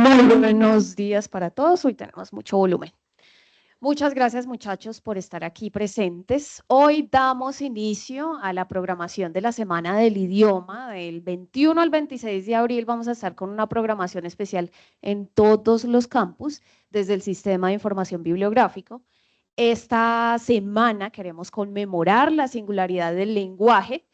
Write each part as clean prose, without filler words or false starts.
Muy buenos días para todos. Hoy tenemos mucho volumen. Muchas gracias, muchachos, por estar aquí presentes. Hoy damos inicio a la programación de la Semana del Idioma. Del 21 al 26 de abril vamos a estar con una programación especial en todos los campus desde el Sistema de Información Bibliográfico. Esta semana queremos conmemorar la singularidad del lenguaje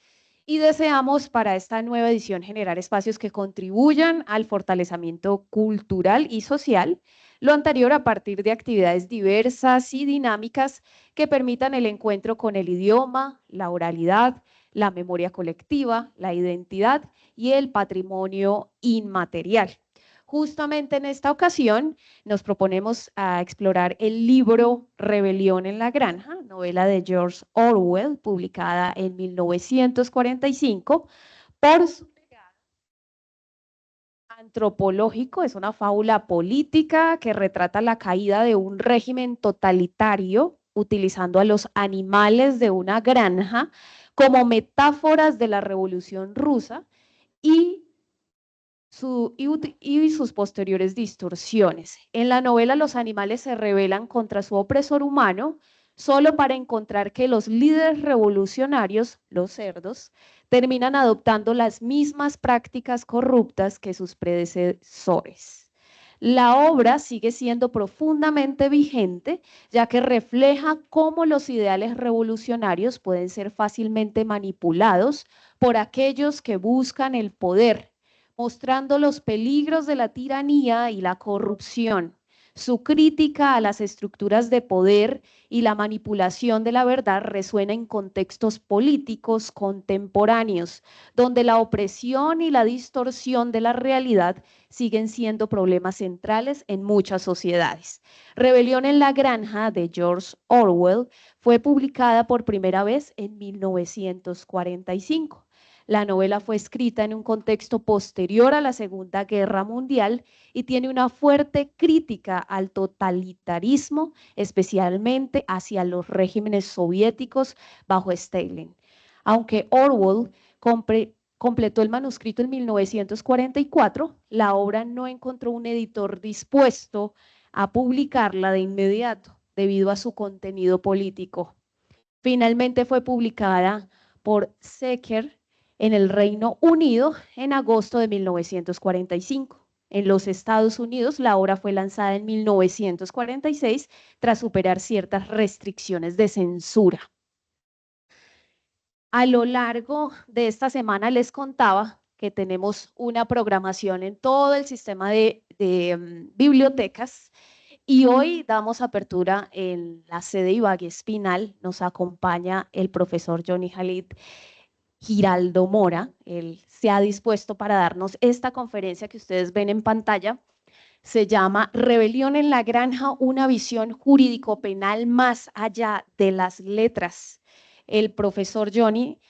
y deseamos para esta nueva edición generar espacios que contribuyan al fortalecimiento cultural y social, lo anterior a partir de actividades diversas y dinámicas que permitan el encuentro con el idioma, la oralidad, la memoria colectiva, la identidad y el patrimonio inmaterial. Justamente en esta ocasión nos proponemos a explorar el libro Rebelión en la Granja, novela de George Orwell, publicada en 1945, por su legado antropológico. Es una fábula política que retrata la caída de un régimen totalitario utilizando a los animales de una granja como metáforas de la Revolución Rusa y sus posteriores distorsiones. En la novela los animales se rebelan contra su opresor humano solo para encontrar que los líderes revolucionarios, los cerdos, terminan adoptando las mismas prácticas corruptas que sus predecesores. La obra sigue siendo profundamente vigente, ya que refleja cómo los ideales revolucionarios pueden ser fácilmente manipulados por aquellos que buscan el poder, mostrando los peligros de la tiranía y la corrupción. Su crítica a las estructuras de poder y la manipulación de la verdad resuena en contextos políticos contemporáneos, donde la opresión y la distorsión de la realidad siguen siendo problemas centrales en muchas sociedades. Rebelión en la Granja de George Orwell fue publicada por primera vez en 1945. La novela fue escrita en un contexto posterior a la Segunda Guerra Mundial y tiene una fuerte crítica al totalitarismo, especialmente hacia los regímenes soviéticos bajo Stalin. Aunque Orwell completó el manuscrito en 1944, la obra no encontró un editor dispuesto a publicarla de inmediato debido a su contenido político. Finalmente fue publicada por Secker en el Reino Unido en agosto de 1945. En los Estados Unidos, la obra fue lanzada en 1946 tras superar ciertas restricciones de censura. A lo largo de esta semana les contaba que tenemos una programación en todo el sistema de bibliotecas y hoy damos apertura en la sede Ibagué Espinal. Nos acompaña el profesor Johnny Khalid Giraldo Mora. Él se ha dispuesto para darnos esta conferencia que ustedes ven en pantalla. Se llama Rebelión en la Granja, una visión jurídico-penal más allá de las letras. El profesor Johnny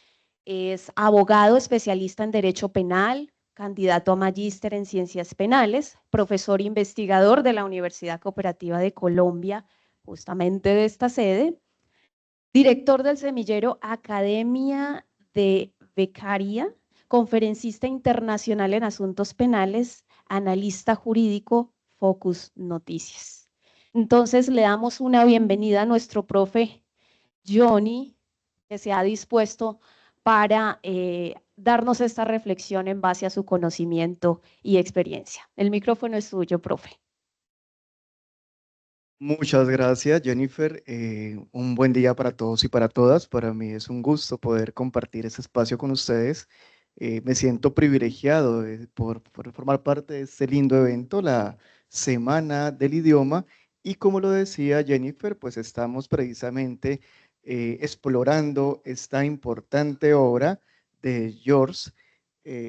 es abogado especialista en Derecho Penal, candidato a magíster en Ciencias Penales, profesor investigador de la Universidad Cooperativa de Colombia, justamente de esta sede, director del semillero Academia de Becaria, conferencista internacional en asuntos penales, analista jurídico, Focus Noticias. Entonces le damos una bienvenida a nuestro profe Johnny, que se ha dispuesto para darnos esta reflexión en base a su conocimiento y experiencia. El micrófono es suyo, profe. Muchas gracias, Jennifer. Un buen día para todos y para todas. Para mí es un gusto poder compartir ese espacio con ustedes. Me siento privilegiado por formar parte de este lindo evento, la Semana del Idioma. Y como lo decía Jennifer, pues estamos precisamente explorando esta importante obra de George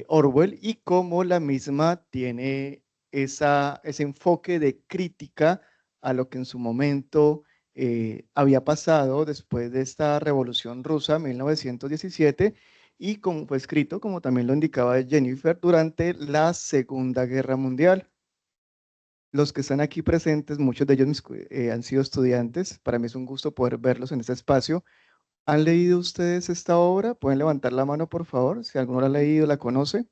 Orwell y cómo la misma tiene ese enfoque de crítica a lo que en su momento había pasado después de esta Revolución Rusa, 1917, y como fue escrito, como también lo indicaba Jennifer, durante la Segunda Guerra Mundial. Los que están aquí presentes, muchos de ellos han sido estudiantes. Para mí es un gusto poder verlos en este espacio. ¿Han leído ustedes esta obra? Pueden levantar la mano, por favor, si alguno la ha leído, la conoce.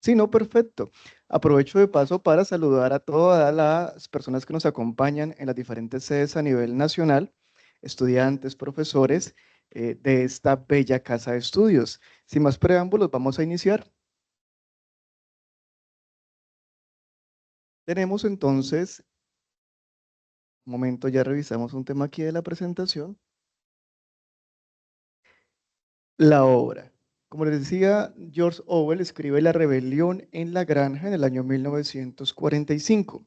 Sí, no, perfecto. Aprovecho de paso para saludar a todas las personas que nos acompañan en las diferentes sedes a nivel nacional, estudiantes, profesores de esta bella casa de estudios. Sin más preámbulos, vamos a iniciar. Tenemos entonces, un momento, ya revisamos un tema aquí de la presentación, la obra. Como les decía, George Orwell escribe La rebelión en la granja en el año 1945.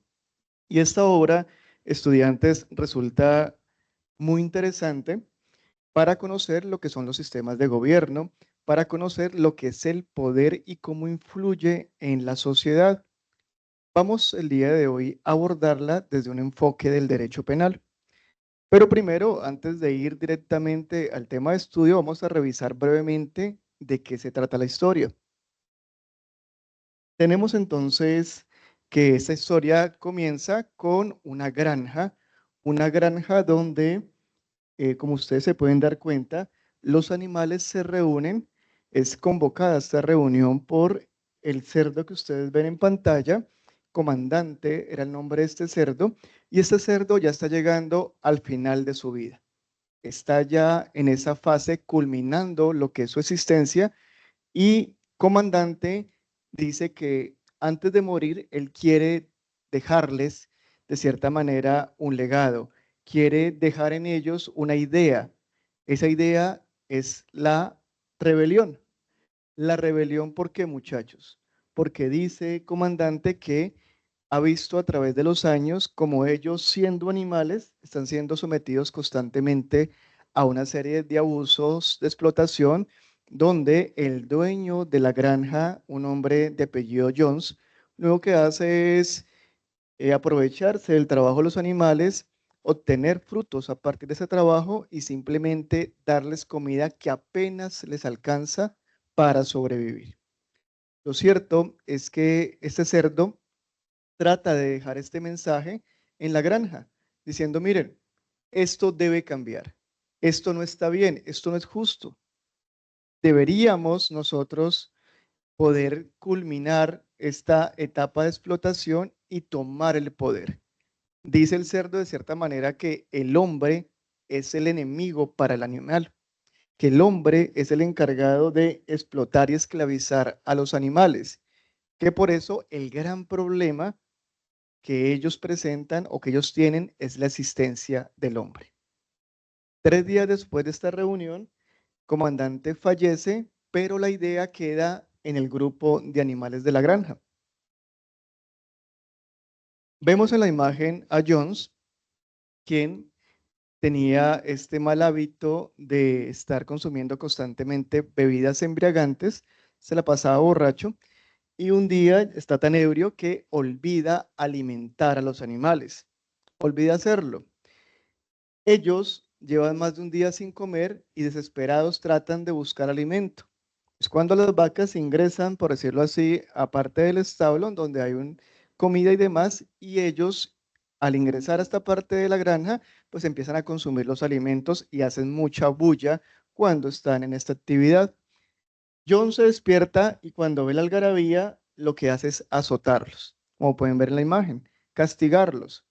Y esta obra, estudiantes, resulta muy interesante para conocer lo que son los sistemas de gobierno, para conocer lo que es el poder y cómo influye en la sociedad. Vamos el día de hoy a abordarla desde un enfoque del derecho penal. Pero primero, antes de ir directamente al tema de estudio, vamos a revisar brevemente de qué se trata la historia. Tenemos entonces que esta historia comienza con una granja donde como ustedes se pueden dar cuenta, los animales se reúnen, es convocada esta reunión por el cerdo que ustedes ven en pantalla, comandante era el nombre de este cerdo, y este cerdo ya está llegando al final de su vida. Está ya en esa fase culminando lo que es su existencia y comandante dice que antes de morir, él quiere dejarles, de cierta manera, un legado. Quiere dejar en ellos una idea. Esa idea es la rebelión. La rebelión, ¿por qué, muchachos? Porque dice comandante que ha visto a través de los años como ellos, siendo animales, están siendo sometidos constantemente a una serie de abusos, de explotación, donde el dueño de la granja, un hombre de apellido Jones, lo que hace es aprovecharse del trabajo de los animales, obtener frutos a partir de ese trabajo y simplemente darles comida que apenas les alcanza para sobrevivir. Lo cierto es que este cerdo trata de dejar este mensaje en la granja, diciendo, miren, esto debe cambiar, esto no está bien, esto no es justo. Deberíamos nosotros poder culminar esta etapa de explotación y tomar el poder. Dice el cerdo de cierta manera que el hombre es el enemigo para el animal, que el hombre es el encargado de explotar y esclavizar a los animales, que por eso el gran problema que ellos presentan o que ellos tienen es la existencia del hombre. 3 días después de esta reunión, comandante fallece, pero la idea queda en el grupo de animales de la granja. Vemos en la imagen a Jones, quien tenía este mal hábito de estar consumiendo constantemente bebidas embriagantes, se la pasaba borracho y un día está tan ebrio que olvida alimentar a los animales, olvida hacerlo. Ellos llevan más de un día sin comer y desesperados tratan de buscar alimento. Es cuando las vacas ingresan, por decirlo así, aparte del establo, en donde hay comida y demás, y ellos, al ingresar a esta parte de la granja, pues empiezan a consumir los alimentos y hacen mucha bulla cuando están en esta actividad. John se despierta y cuando ve la algarabía, lo que hace es azotarlos, como pueden ver en la imagen, castigarlos.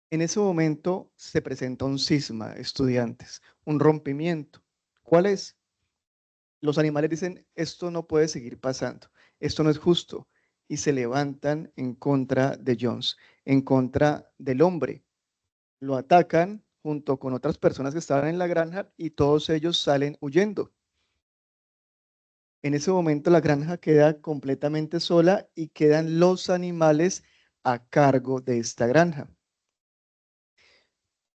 En ese momento se presenta un cisma, estudiantes, un rompimiento. ¿Cuál es? Los animales dicen, esto no puede seguir pasando, esto no es justo, y se levantan en contra de Jones, en contra del hombre. Lo atacan junto con otras personas que estaban en la granja y todos ellos salen huyendo. En ese momento la granja queda completamente sola y quedan los animales a cargo de esta granja.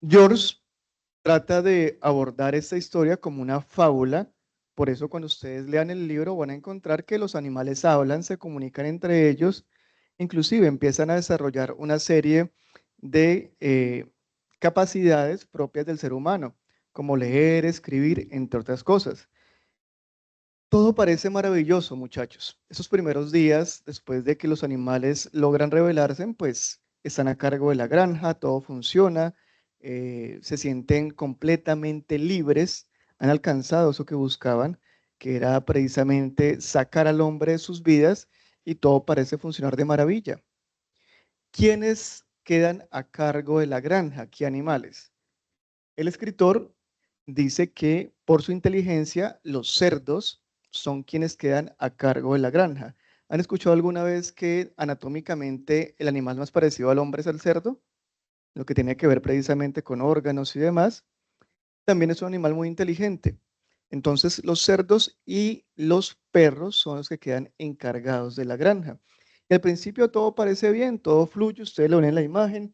George trata de abordar esta historia como una fábula. Por eso cuando ustedes lean el libro van a encontrar que los animales hablan, se comunican entre ellos, inclusive empiezan a desarrollar una serie de capacidades propias del ser humano, como leer, escribir, entre otras cosas. Todo parece maravilloso, muchachos. Esos primeros días, después de que los animales logran rebelarse, pues están a cargo de la granja, todo funciona, se sienten completamente libres, han alcanzado eso que buscaban, que era precisamente sacar al hombre de sus vidas y todo parece funcionar de maravilla. ¿Quiénes quedan a cargo de la granja? ¿Qué animales? El escritor dice que por su inteligencia los cerdos son quienes quedan a cargo de la granja. ¿Han escuchado alguna vez que anatómicamente el animal más parecido al hombre es el cerdo? Lo que tiene que ver precisamente con órganos y demás. También es un animal muy inteligente. Entonces los cerdos y los perros son los que quedan encargados de la granja. Y al principio todo parece bien, todo fluye, ustedes lo ven en la imagen,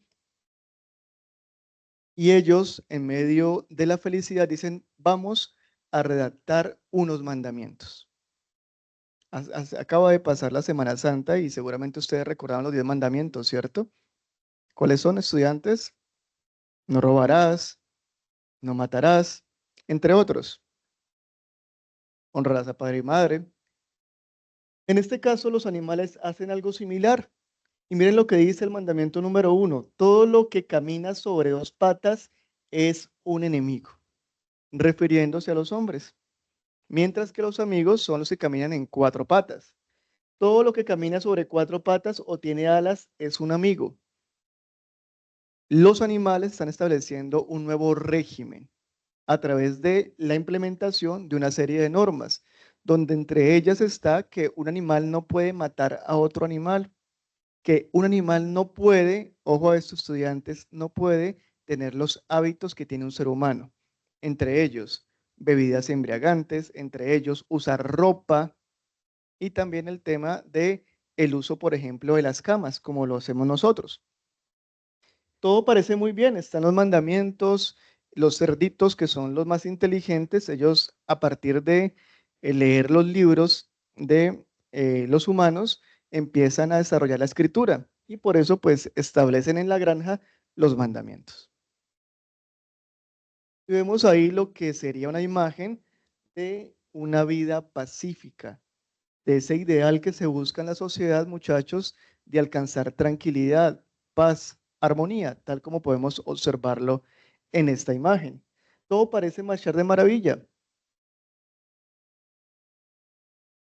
y ellos en medio de la felicidad dicen, vamos a redactar unos mandamientos. Acaba de pasar la Semana Santa y seguramente ustedes recordaron los 10 mandamientos, ¿cierto? ¿Cuáles son, estudiantes? No robarás, no matarás, entre otros. Honrarás a padre y madre. En este caso, los animales hacen algo similar. Y miren lo que dice el mandamiento número 1. Todo lo que camina sobre dos patas es un enemigo, refiriéndose a los hombres. Mientras que los amigos son los que caminan en cuatro patas. Todo lo que camina sobre cuatro patas o tiene alas es un amigo. Los animales están estableciendo un nuevo régimen a través de la implementación de una serie de normas, donde entre ellas está que un animal no puede matar a otro animal, que un animal no puede, ojo a estos estudiantes, no puede tener los hábitos que tiene un ser humano. Entre ellos, bebidas embriagantes, entre ellos, usar ropa y también el tema de el uso, por ejemplo, de las camas, como lo hacemos nosotros. Todo parece muy bien, están los mandamientos, los cerditos que son los más inteligentes, ellos a partir de leer los libros de los humanos empiezan a desarrollar la escritura y por eso pues establecen en la granja los mandamientos. Y vemos ahí lo que sería una imagen de una vida pacífica, de ese ideal que se busca en la sociedad, muchachos, de alcanzar tranquilidad, paz, armonía, tal como podemos observarlo en esta imagen. Todo parece marchar de maravilla.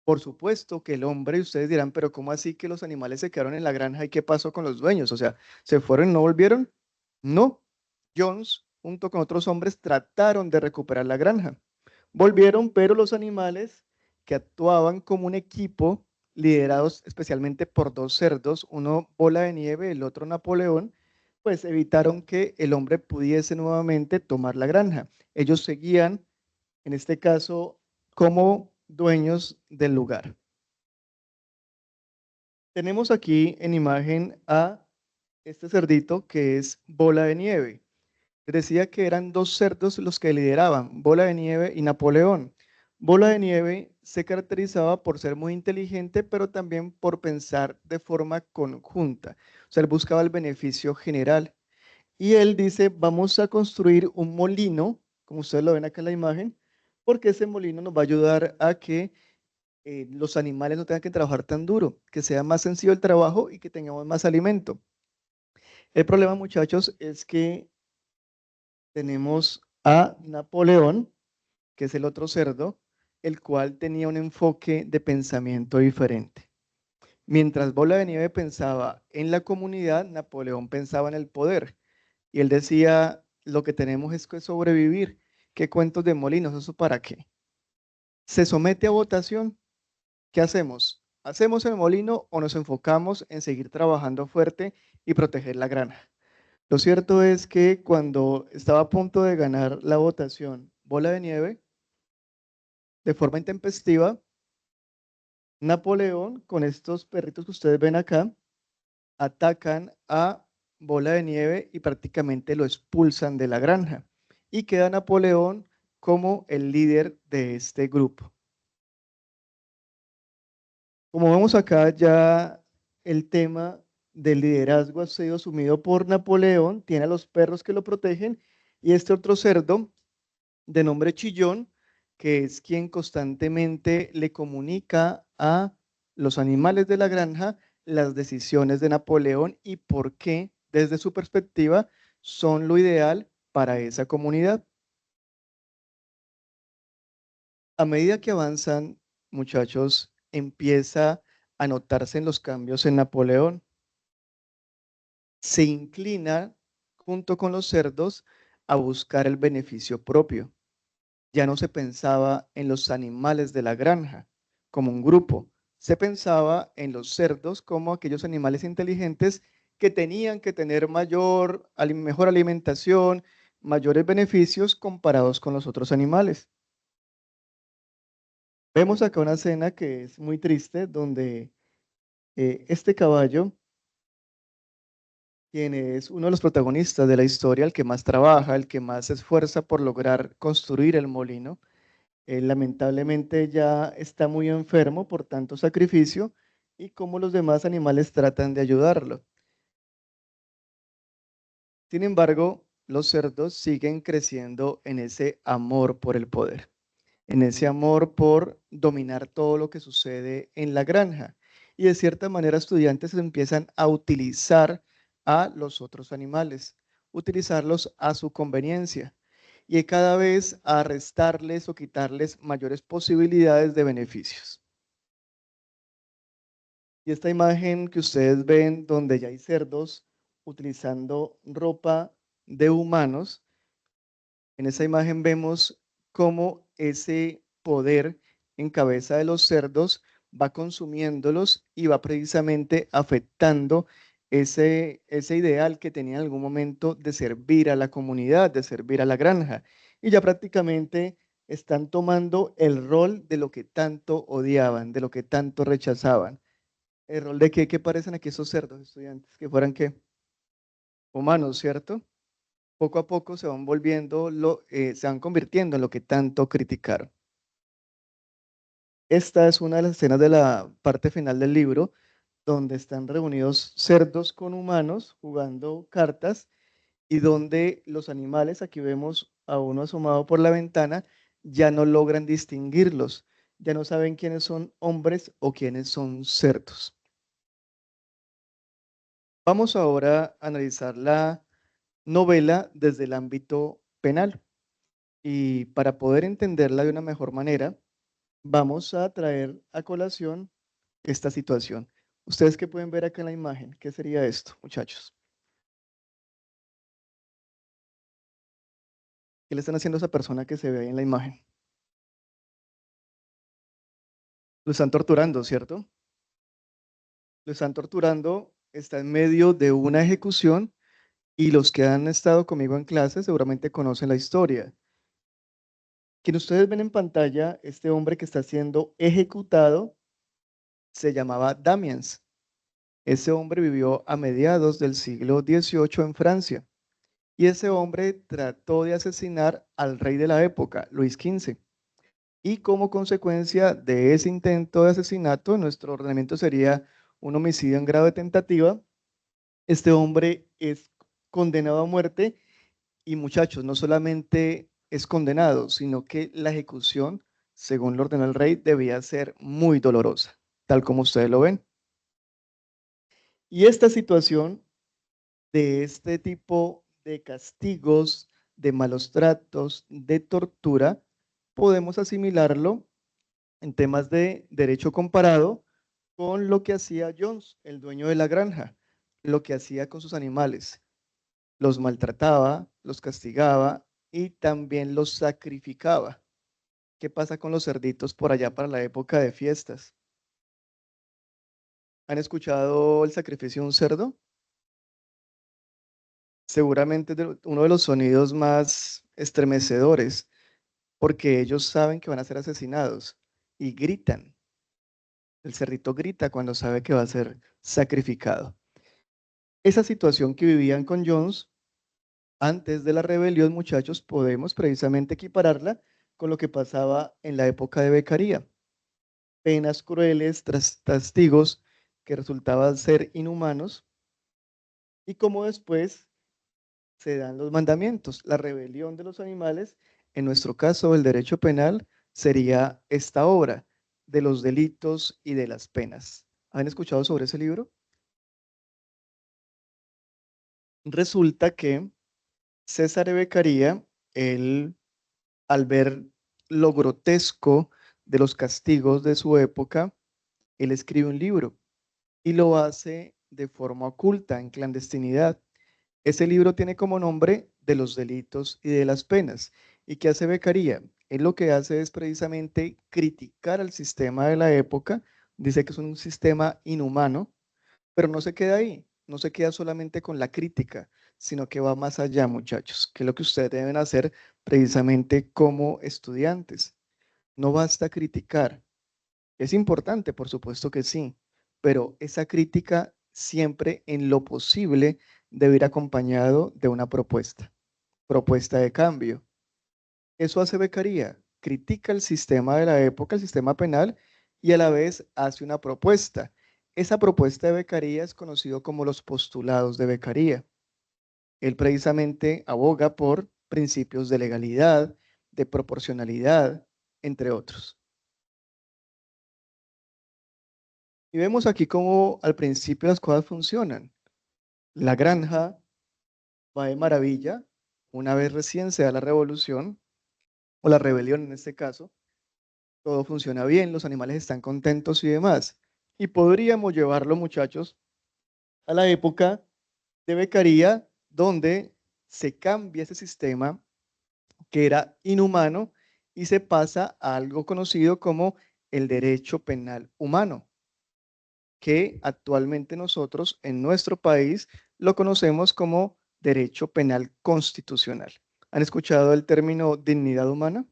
Por supuesto que el hombre, y ustedes dirán, pero ¿cómo así que los animales se quedaron en la granja y qué pasó con los dueños? O sea, ¿se fueron y no volvieron? No. Jones, junto con otros hombres, trataron de recuperar la granja. Volvieron, pero los animales que actuaban como un equipo, liderados especialmente por dos cerdos, uno Bola de Nieve, el otro Napoleón, pues evitaron que el hombre pudiese nuevamente tomar la granja. Ellos seguían, en este caso, como dueños del lugar. Tenemos aquí en imagen a este cerdito que es Bola de Nieve. Decía que eran dos cerdos los que lideraban, Bola de Nieve y Napoleón. Bola de Nieve se caracterizaba por ser muy inteligente, pero también por pensar de forma conjunta. O sea, él buscaba el beneficio general. Y él dice, vamos a construir un molino, como ustedes lo ven acá en la imagen, porque ese molino nos va a ayudar a que los animales no tengan que trabajar tan duro, que sea más sencillo el trabajo y que tengamos más alimento. El problema, muchachos, es que tenemos a Napoleón, que es el otro cerdo, el cual tenía un enfoque de pensamiento diferente. Mientras Bola de Nieve pensaba en la comunidad, Napoleón pensaba en el poder. Y él decía, lo que tenemos es que sobrevivir. ¿Qué cuentos de molinos? ¿Eso para qué? Se somete a votación. ¿Qué hacemos? ¿Hacemos el molino o nos enfocamos en seguir trabajando fuerte y proteger la granja? Lo cierto es que cuando estaba a punto de ganar la votación Bola de Nieve, de forma intempestiva, Napoleón, con estos perritos que ustedes ven acá, atacan a Bola de Nieve y prácticamente lo expulsan de la granja. Y queda Napoleón como el líder de este grupo. Como vemos acá, ya el tema del liderazgo ha sido asumido por Napoleón, tiene a los perros que lo protegen y este otro cerdo de nombre Chillón, que es quien constantemente le comunica a los animales de la granja las decisiones de Napoleón y por qué, desde su perspectiva, son lo ideal para esa comunidad. A medida que avanzan, muchachos, empieza anotarse en los cambios en Napoleón. Se inclina junto con los cerdos a buscar el beneficio propio. Ya no se pensaba en los animales de la granja como un grupo, se pensaba en los cerdos como aquellos animales inteligentes que tenían que tener mejor alimentación, mayores beneficios comparados con los otros animales. Vemos acá una escena que es muy triste, donde este caballo, quien es uno de los protagonistas de la historia, el que más trabaja, el que más se esfuerza por lograr construir el molino, lamentablemente ya está muy enfermo por tanto sacrificio y cómo los demás animales tratan de ayudarlo. Sin embargo, los cerdos siguen creciendo en ese amor por el poder, en ese amor por dominar todo lo que sucede en la granja. Y de cierta manera estudiantes empiezan a utilizar a los otros animales, utilizarlos a su conveniencia y cada vez a restarles o quitarles mayores posibilidades de beneficios. Y esta imagen que ustedes ven donde ya hay cerdos utilizando ropa de humanos, en esa imagen vemos cómo ese poder en cabeza de los cerdos va consumiéndolos y va precisamente afectando ese ideal que tenía en algún momento de servir a la comunidad, de servir a la granja. Y ya prácticamente están tomando el rol de lo que tanto odiaban, de lo que tanto rechazaban. ¿El rol de qué? ¿Qué parecen aquí esos cerdos, estudiantes? ¿Que fueran qué? Humanos, ¿cierto? Poco a poco se van se van convirtiendo en lo que tanto criticaron. Esta es una de las escenas de la parte final del libro, donde están reunidos cerdos con humanos jugando cartas y donde los animales, aquí vemos a uno asomado por la ventana, ya no logran distinguirlos, ya no saben quiénes son hombres o quiénes son cerdos. Vamos ahora a analizar la novela desde el ámbito penal. Y para poder entenderla de una mejor manera, vamos a traer a colación esta situación. ¿Ustedes qué pueden ver acá en la imagen? ¿Qué sería esto, muchachos? ¿Qué le están haciendo a esa persona que se ve ahí en la imagen? Lo están torturando, ¿cierto? Lo están torturando, está en medio de una ejecución y los que han estado conmigo en clase seguramente conocen la historia. Quien ustedes ven en pantalla, este hombre que está siendo ejecutado, se llamaba Damiens. Ese hombre vivió a mediados del siglo XVIII en Francia y ese hombre trató de asesinar al rey de la época, Luis XV. Y como consecuencia de ese intento de asesinato, nuestro ordenamiento sería un homicidio en grado de tentativa. Este hombre es condenado a muerte y muchachos, no solamente es condenado, sino que la ejecución, según lo ordenó el rey, debía ser muy dolorosa, tal como ustedes lo ven. Y esta situación de este tipo de castigos, de malos tratos, de tortura, podemos asimilarlo en temas de derecho comparado con lo que hacía Jones, el dueño de la granja, lo que hacía con sus animales. Los maltrataba, los castigaba y también los sacrificaba. ¿Qué pasa con los cerditos por allá para la época de fiestas? ¿Han escuchado el sacrificio de un cerdo? Seguramente es uno de los sonidos más estremecedores, porque ellos saben que van a ser asesinados y gritan. El cerdito grita cuando sabe que va a ser sacrificado. Esa situación que vivían con Jones antes de la rebelión, muchachos, podemos precisamente equipararla con lo que pasaba en la época de Becaría. Penas crueles tras castigos que resultaban ser inhumanos y como después se dan los mandamientos. La rebelión de los animales, en nuestro caso, el derecho penal, sería esta obra de los delitos y de las penas. ¿Han escuchado sobre ese libro? Resulta que César Beccaria, él, al ver lo grotesco de los castigos de su época, él escribe un libro y lo hace de forma oculta, en clandestinidad. Ese libro tiene como nombre De los delitos y de las penas. ¿Y qué hace Beccaria? Él lo que hace es precisamente criticar al sistema de la época, dice que es un sistema inhumano, pero no se queda ahí, no se queda solamente con la crítica, sino que va más allá, muchachos, que es lo que ustedes deben hacer precisamente como estudiantes. No basta criticar, es importante, por supuesto que sí, pero esa crítica siempre en lo posible debe ir acompañado de una propuesta de cambio. Eso hace Beccaria, critica el sistema de la época, el sistema penal, y a la vez hace una propuesta. Esa propuesta de Beccaria es conocido como los postulados de Beccaria. Él precisamente aboga por principios de legalidad, de proporcionalidad, entre otros. Y vemos aquí cómo al principio las cosas funcionan. La granja va de maravilla, una vez recién se da la revolución, o la rebelión en este caso, todo funciona bien, los animales están contentos y demás. Y podríamos llevarlo, muchachos, a la época de Beccaria, donde se cambia ese sistema que era inhumano y se pasa a algo conocido como el derecho penal humano, que actualmente nosotros en nuestro país lo conocemos como derecho penal constitucional. ¿Han escuchado el término dignidad humana?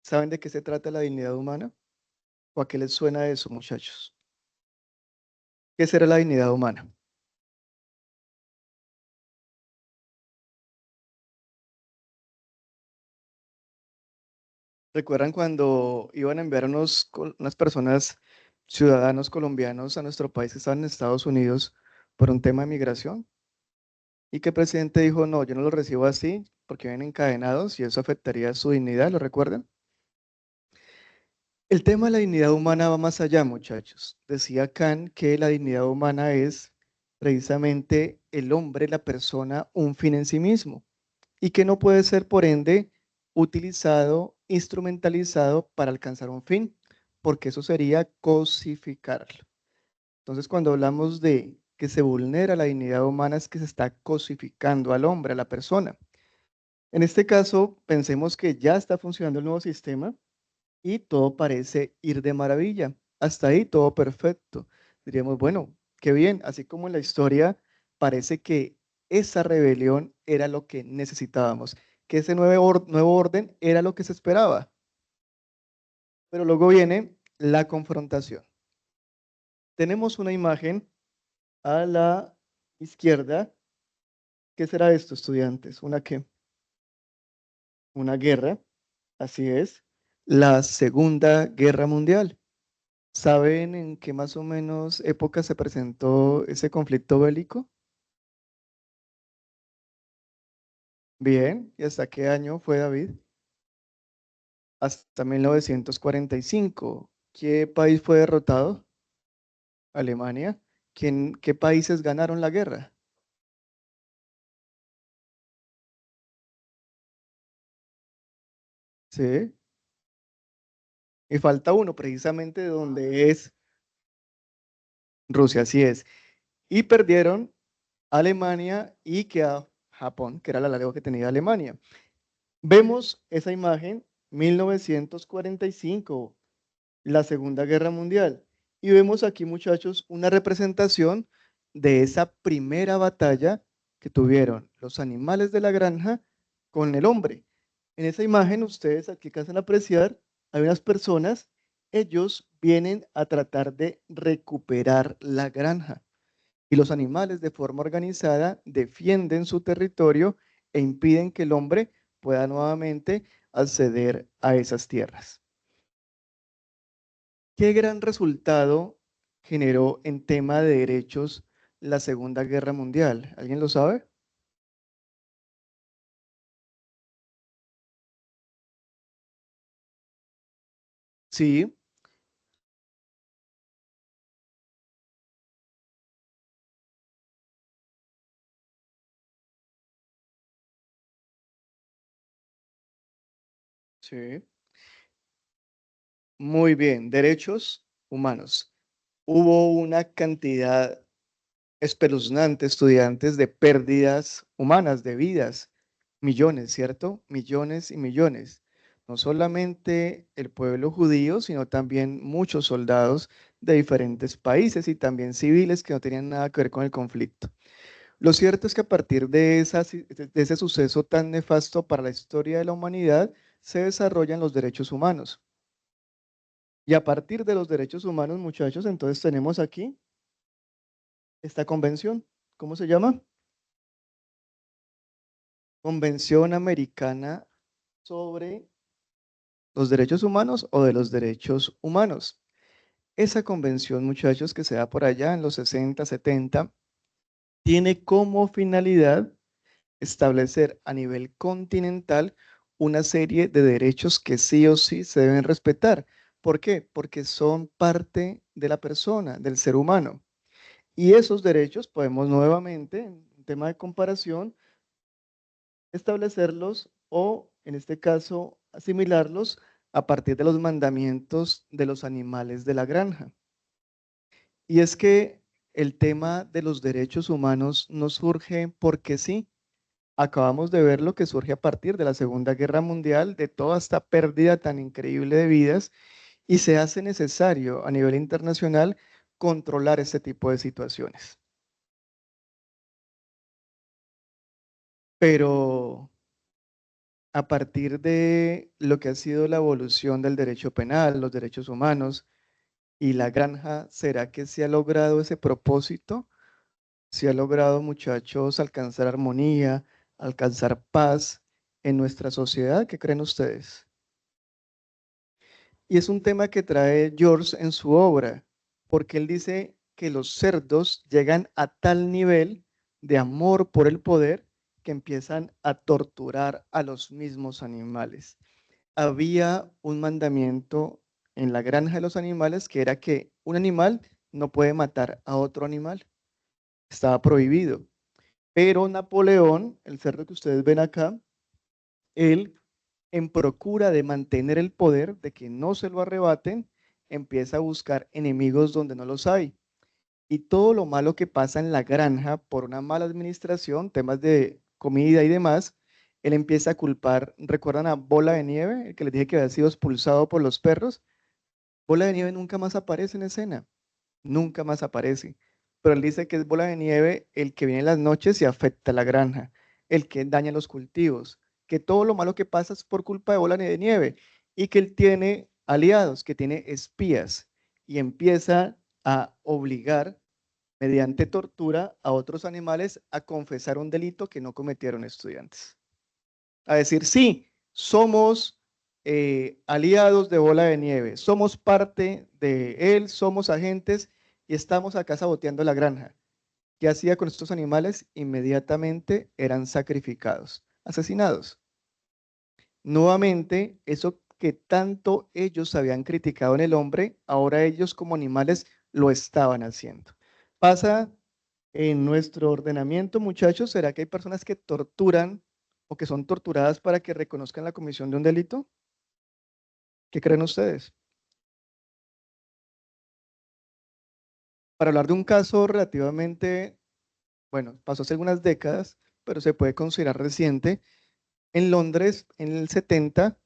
¿Saben de qué se trata la dignidad humana? ¿O a qué les suena eso, muchachos? ¿Qué será la dignidad humana? ¿Recuerdan cuando iban a enviar unas personas, ciudadanos colombianos a nuestro país que estaban en Estados Unidos por un tema de migración? Y que el presidente dijo, no, yo no lo recibo así porque vienen encadenados y eso afectaría su dignidad, ¿lo recuerdan? El tema de la dignidad humana va más allá, muchachos. Decía Kant que la dignidad humana es precisamente el hombre, la persona, un fin en sí mismo y que no puede ser, por ende, utilizado, instrumentalizado para alcanzar un fin, porque eso sería cosificarlo. Entonces, cuando hablamos de que se vulnera la dignidad humana, es que se está cosificando al hombre, a la persona. En este caso, pensemos que ya está funcionando el nuevo sistema y todo parece ir de maravilla. Hasta ahí todo perfecto. Diríamos, bueno, qué bien, así como en la historia parece que esa rebelión era lo que necesitábamos, que ese nuevo orden era lo que se esperaba. Pero luego viene la confrontación. Tenemos una imagen a la izquierda. ¿Qué será esto, estudiantes? ¿Una qué? Una guerra, así es. La Segunda Guerra Mundial. ¿Saben en qué más o menos época se presentó ese conflicto bélico? Bien, ¿y hasta qué año fue, David? Hasta 1945. ¿Qué país fue derrotado? Alemania. ¿Qué países ganaron la guerra? Sí, y falta uno, precisamente de donde es Rusia, así es. Y perdieron Alemania y queda Japón, que era la aliado que tenía Alemania. Vemos esa imagen, 1945, la Segunda Guerra Mundial. Y vemos aquí, muchachos, una representación de esa primera batalla que tuvieron los animales de la granja con el hombre. En esa imagen, ustedes aquí alcanzan a apreciar, hay unas personas, ellos vienen a tratar de recuperar la granja. Y los animales de forma organizada defienden su territorio e impiden que el hombre pueda nuevamente acceder a esas tierras. ¿Qué gran resultado generó en tema de derechos la Segunda Guerra Mundial? ¿Alguien lo sabe? Sí, sí. Muy bien, derechos humanos. hubo una cantidad espeluznante, estudiantes, de pérdidas humanas, de vidas, millones, ¿cierto? Millones y millones. No solamente el pueblo judío, sino también muchos soldados de diferentes países y también civiles que no tenían nada que ver con el conflicto. Lo cierto es que a partir de ese suceso tan nefasto para la historia de la humanidad, se desarrollan los derechos humanos. Y a partir de los derechos humanos, muchachos, entonces tenemos aquí esta convención. ¿Cómo se llama? Convención Americana sobre los Derechos Humanos o de los Derechos Humanos. Esa convención, muchachos, que se da por allá en los 60, 70, tiene como finalidad establecer a nivel continental una serie de derechos que sí o sí se deben respetar. ¿Por qué? Porque son parte de la persona, del ser humano. Y esos derechos podemos nuevamente, en un tema de comparación, establecerlos o, en este caso, asimilarlos a partir de los mandamientos de los animales de la granja. Y es que el tema de los derechos humanos no surge porque sí. Acabamos de ver lo que surge a partir de la Segunda Guerra Mundial, de toda esta pérdida tan increíble de vidas, y se hace necesario a nivel internacional controlar este tipo de situaciones. Pero a partir de lo que ha sido la evolución del derecho penal, los derechos humanos y la granja, ¿será que se ha logrado ese propósito? ¿Se ha logrado, muchachos, alcanzar armonía, alcanzar paz en nuestra sociedad? ¿Qué creen ustedes? Y es un tema que trae George en su obra, porque él dice que los cerdos llegan a tal nivel de amor por el poder que empiezan a torturar a los mismos animales. Había un mandamiento en la granja de los animales que era que un animal no puede matar a otro animal. Estaba prohibido. Pero Napoleón, el cerdo que ustedes ven acá, él, en procura de mantener el poder, de que no se lo arrebaten, empieza a buscar enemigos donde no los hay. Y todo lo malo que pasa en la granja por una mala administración, temas de comida y demás, él empieza a culpar, ¿recuerdan a Bola de Nieve, el que les dije que había sido expulsado por los perros? Bola de Nieve nunca más aparece en escena, nunca más aparece. Pero él dice que es Bola de Nieve el que viene en las noches y afecta a la granja, el que daña los cultivos, que todo lo malo que pasa es por culpa de Bola de Nieve y que él tiene aliados, que tiene espías y empieza a obligar mediante tortura a otros animales a confesar un delito que no cometieron estudiantes. A decir, sí, somos aliados de Bola de Nieve, somos parte de él, somos agentes y estamos acá saboteando la granja. ¿Qué hacía con estos animales? Inmediatamente eran sacrificados, asesinados. Nuevamente, eso que tanto ellos habían criticado en el hombre, ahora ellos como animales lo estaban haciendo. Pasa en nuestro ordenamiento, muchachos, ¿será que hay personas que torturan o que son torturadas para que reconozcan la comisión de un delito? ¿Qué creen ustedes? Para hablar de un caso relativamente, bueno, pasó hace algunas décadas, pero se puede considerar reciente, en Londres, en el 70,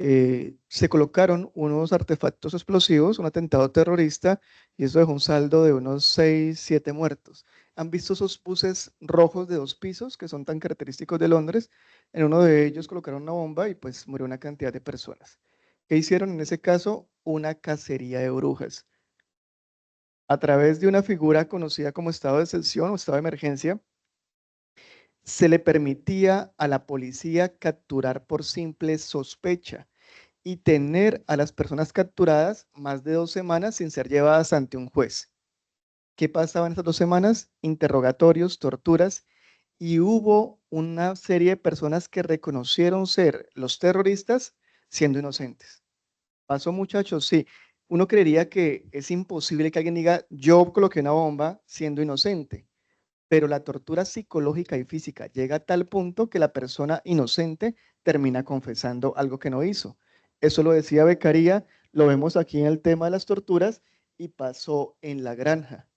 se colocaron unos artefactos explosivos, un atentado terrorista, y eso dejó un saldo de unos 6, 7 muertos. ¿Han visto esos buses rojos de 2 pisos que son tan característicos de Londres? En uno de ellos colocaron una bomba y pues murió una cantidad de personas. ¿Qué hicieron en ese caso? Una cacería de brujas. A través de una figura conocida como estado de excepción o estado de emergencia, se le permitía a la policía capturar por simple sospecha y tener a las personas capturadas más de 2 semanas sin ser llevadas ante un juez. ¿Qué pasaba en esas 2 semanas? Interrogatorios, torturas, y hubo una serie de personas que reconocieron ser los terroristas siendo inocentes. ¿Pasó, muchachos? Sí. Uno creería que es imposible que alguien diga, yo coloqué una bomba siendo inocente, pero la tortura psicológica y física llega a tal punto que la persona inocente termina confesando algo que no hizo. Eso lo decía Beccaria, lo vemos aquí en el tema de las torturas, y pasó en la granja.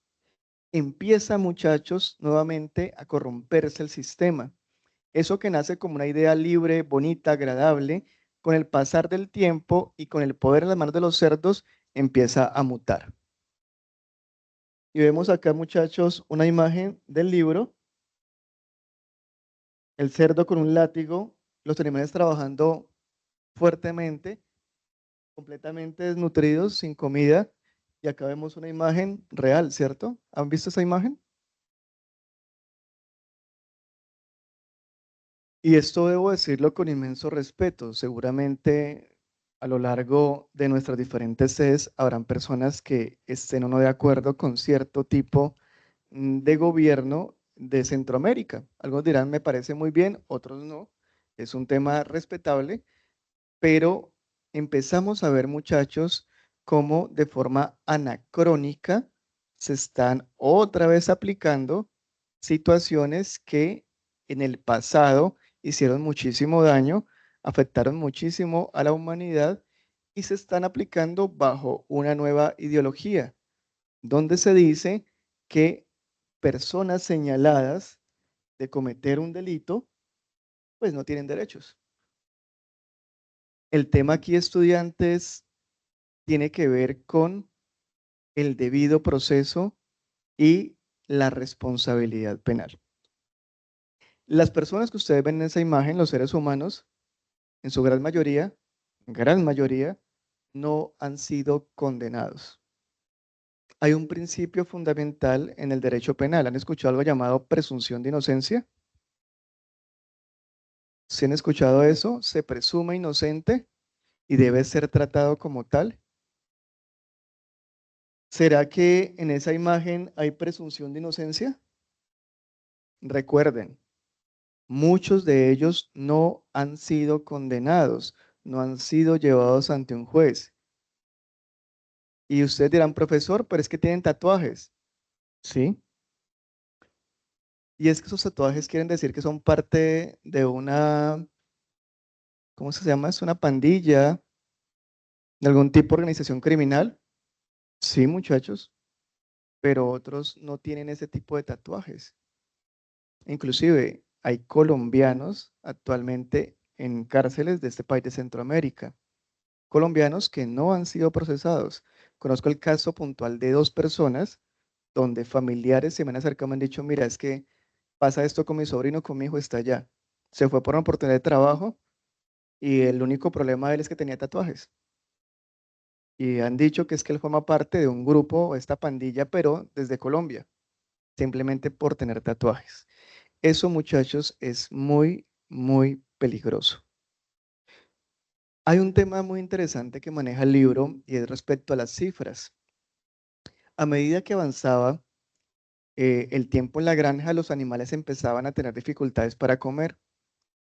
Empieza, muchachos, nuevamente a corromperse el sistema. Eso que nace como una idea libre, bonita, agradable, con el pasar del tiempo y con el poder en las manos de los cerdos, empieza a mutar. Y vemos acá, muchachos, una imagen del libro, el cerdo con un látigo, los animales trabajando fuertemente, completamente desnutridos, sin comida. Y acá vemos una imagen real, ¿cierto? ¿Han visto esa imagen? Y esto debo decirlo con inmenso respeto. Seguramente a lo largo de nuestras diferentes sedes habrán personas que estén o no de acuerdo con cierto tipo de gobierno de Centroamérica. Algunos dirán, me parece muy bien, otros no. Es un tema respetable, pero empezamos a ver, muchachos, cómo de forma anacrónica se están otra vez aplicando situaciones que en el pasado hicieron muchísimo daño, afectaron muchísimo a la humanidad y se están aplicando bajo una nueva ideología, donde se dice que personas señaladas de cometer un delito, pues no tienen derechos. El tema aquí, estudiantes, tiene que ver con el debido proceso y la responsabilidad penal. Las personas que ustedes ven en esa imagen, los seres humanos, en su gran mayoría, no han sido condenados. Hay un principio fundamental en el derecho penal. ¿Han escuchado algo llamado presunción de inocencia? ¿Si han escuchado eso? Se presume inocente y debe ser tratado como tal. ¿Será que en esa imagen hay presunción de inocencia? Recuerden, muchos de ellos no han sido condenados, no han sido llevados ante un juez. Y ustedes dirán, profesor, pero es que tienen tatuajes. Sí. Y es que esos tatuajes quieren decir que son parte de una, ¿cómo se llama? Es una pandilla, de algún tipo de organización criminal. Sí, muchachos, pero otros no tienen ese tipo de tatuajes. Inclusive hay colombianos actualmente en cárceles de este país de Centroamérica, colombianos que no han sido procesados. Conozco el caso puntual de dos personas donde familiares se me han acercado y me han dicho, mira, es que pasa esto con mi sobrino, con mi hijo, está allá. Se fue por una oportunidad de trabajo y el único problema de él es que tenía tatuajes. Y han dicho que es que él forma parte de un grupo, esta pandilla, pero desde Colombia, simplemente por tener tatuajes. Eso, muchachos, es muy, muy peligroso. Hay un tema muy interesante que maneja el libro y es respecto a las cifras. A medida que avanzaba el tiempo en la granja, los animales empezaban a tener dificultades para comer.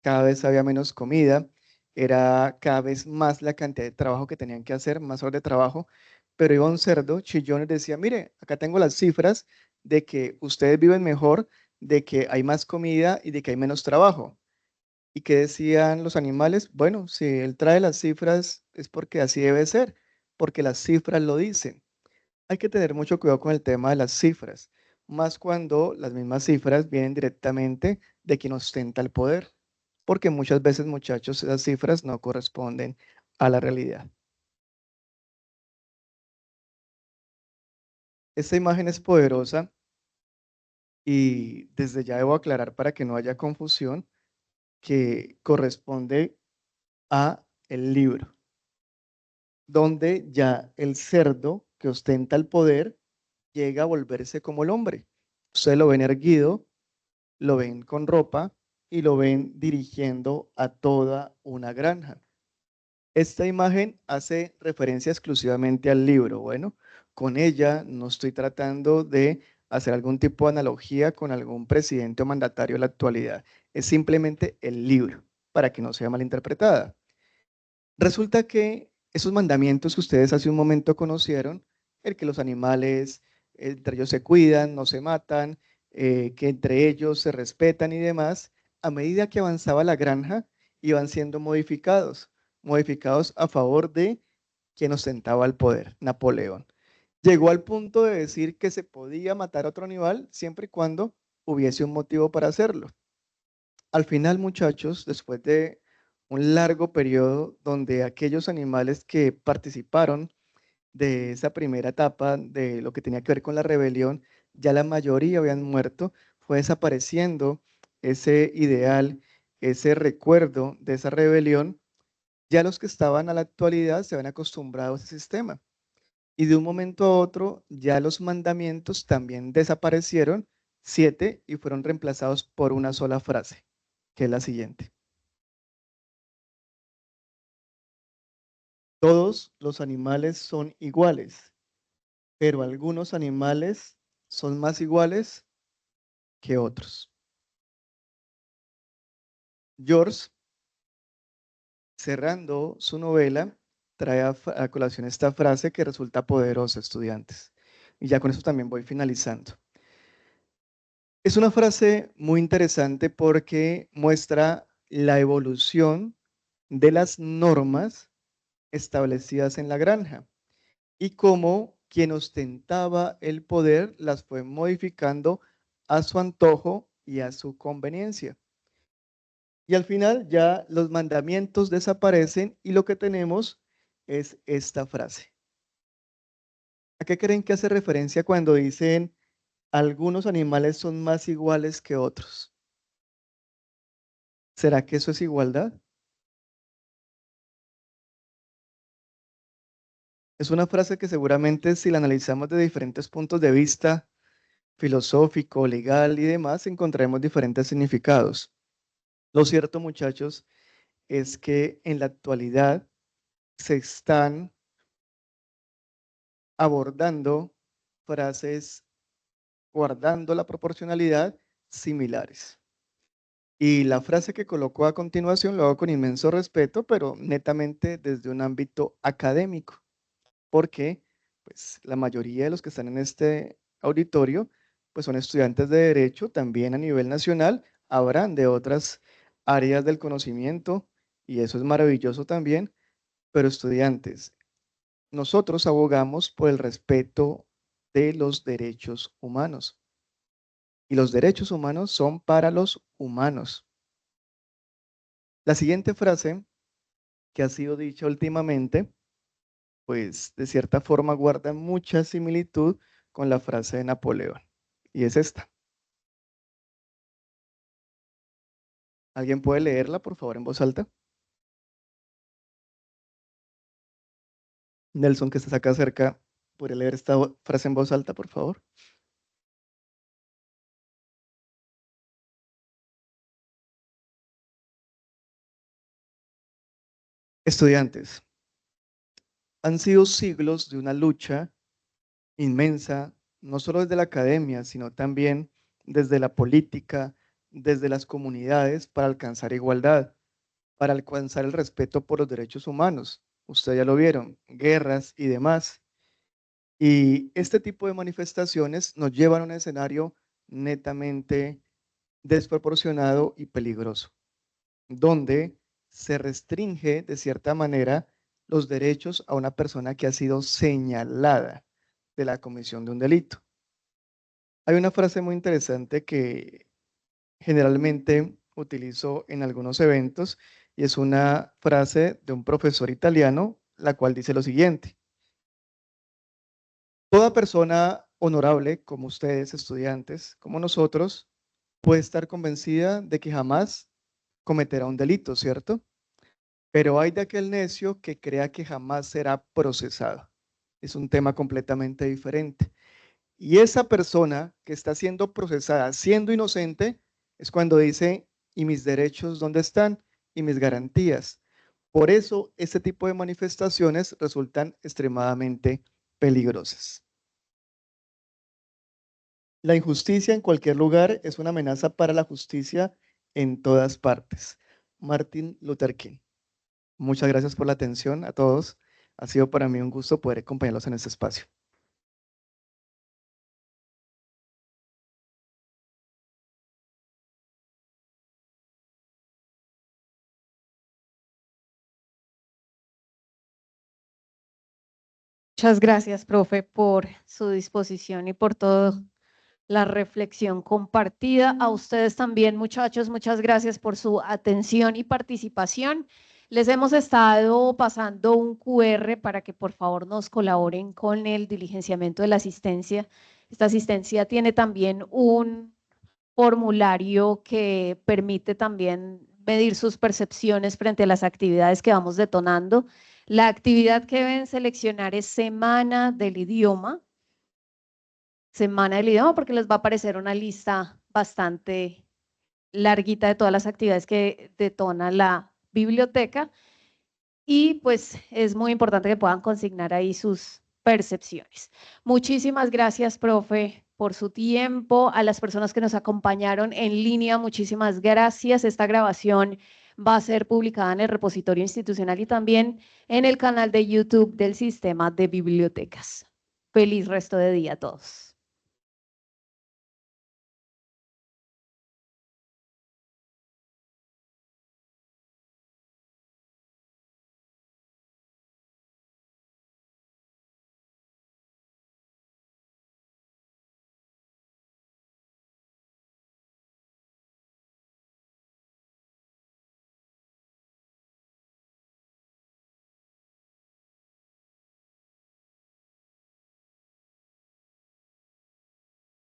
Cada vez había menos comida, era cada vez más la cantidad de trabajo que tenían que hacer, más horas de trabajo, pero iba un cerdo chillón y decía, mire, acá tengo las cifras de que ustedes viven mejor, de que hay más comida y de que hay menos trabajo. ¿Y qué decían los animales? Bueno, si él trae las cifras es porque así debe ser, porque las cifras lo dicen. Hay que tener mucho cuidado con el tema de las cifras, más cuando las mismas cifras vienen directamente de quien ostenta el poder, porque muchas veces, muchachos, esas cifras no corresponden a la realidad. Esta imagen es poderosa y desde ya debo aclarar para que no haya confusión que corresponde a el libro, donde ya el cerdo que ostenta el poder llega a volverse como el hombre. Ustedes lo ven erguido, lo ven con ropa y lo ven dirigiendo a toda una granja. Esta imagen hace referencia exclusivamente al libro. Bueno, con ella no estoy tratando de hacer algún tipo de analogía con algún presidente o mandatario de la actualidad. Es simplemente el libro, para que no sea malinterpretada. Resulta que esos mandamientos que ustedes hace un momento conocieron, el que los animales entre ellos se cuidan, no se matan, que entre ellos se respetan y demás, a medida que avanzaba la granja, iban siendo modificados, modificados a favor de quien ostentaba el poder, Napoleón. Llegó al punto de decir que se podía matar a otro animal siempre y cuando hubiese un motivo para hacerlo. Al final, muchachos, después de un largo periodo donde aquellos animales que participaron de esa primera etapa de lo que tenía que ver con la rebelión, ya la mayoría habían muerto, fue desapareciendo ese ideal, ese recuerdo de esa rebelión. Ya los que estaban a la actualidad se habían acostumbrado a ese sistema. Y de un momento a otro, ya los mandamientos también desaparecieron, 7, y fueron reemplazados por una sola frase, que es la siguiente. Todos los animales son iguales, pero algunos animales son más iguales que otros. George, cerrando su novela, trae a colación esta frase que resulta poderosa, estudiantes. Y ya con eso también voy finalizando. Es una frase muy interesante porque muestra la evolución de las normas establecidas en la granja y cómo quien ostentaba el poder las fue modificando a su antojo y a su conveniencia. Y al final ya los mandamientos desaparecen y lo que tenemos es esta frase. ¿A qué creen que hace referencia cuando dicen algunos animales son más iguales que otros? ¿Será que eso es igualdad? Es una frase que seguramente si la analizamos de diferentes puntos de vista, filosófico, legal y demás, encontraremos diferentes significados. Lo cierto, muchachos, es que en la actualidad se están abordando frases guardando la proporcionalidad similares. Y la frase que colocó a continuación lo hago con inmenso respeto, pero netamente desde un ámbito académico, porque pues, la mayoría de los que están en este auditorio pues, son estudiantes de Derecho, también a nivel nacional, habrán de otras áreas del conocimiento, y eso es maravilloso también, pero estudiantes, nosotros abogamos por el respeto de los derechos humanos. Y los derechos humanos son para los humanos. La siguiente frase que ha sido dicha últimamente, pues de cierta forma guarda mucha similitud con la frase de Napoleón. Y es esta. ¿Alguien puede leerla, por favor, en voz alta? Nelson, que estás acá cerca, ¿puede leer esta frase en voz alta, por favor? Estudiantes, han sido siglos de una lucha inmensa, no solo desde la academia, sino también desde la política, desde las comunidades para alcanzar igualdad, para alcanzar el respeto por los derechos humanos. Ustedes ya lo vieron, guerras y demás. Y este tipo de manifestaciones nos llevan a un escenario netamente desproporcionado y peligroso, donde se restringe de cierta manera los derechos a una persona que ha sido señalada de la comisión de un delito. Hay una frase muy interesante que generalmente utilizo en algunos eventos y es una frase de un profesor italiano, la cual dice lo siguiente: toda persona honorable, como ustedes, estudiantes, como nosotros, puede estar convencida de que jamás cometerá un delito, ¿cierto? Pero hay de aquel necio que crea que jamás será procesado. Es un tema completamente diferente. Y esa persona que está siendo procesada, siendo inocente, es cuando dice, ¿y mis derechos dónde están? ¿Y mis garantías? Por eso, este tipo de manifestaciones resultan extremadamente peligrosas. La injusticia en cualquier lugar es una amenaza para la justicia en todas partes. Martin Luther King. Muchas gracias por la atención a todos. Ha sido para mí un gusto poder acompañarlos en este espacio. Muchas gracias, profe, por su disposición y por toda la reflexión compartida. A ustedes también, muchachos, muchas gracias por su atención y participación. Les hemos estado pasando un QR para que por favor nos colaboren con el diligenciamiento de la asistencia. Esta asistencia tiene también un formulario que permite también medir sus percepciones frente a las actividades que vamos detonando. La actividad que deben seleccionar es Semana del Idioma. Semana del Idioma, porque les va a aparecer una lista bastante larguita de todas las actividades que detona la biblioteca. Y pues es muy importante que puedan consignar ahí sus percepciones. Muchísimas gracias, profe, por su tiempo. A las personas que nos acompañaron en línea, muchísimas gracias. Esta grabación va a ser publicada en el repositorio institucional y también en el canal de YouTube del Sistema de Bibliotecas. Feliz resto de día a todos.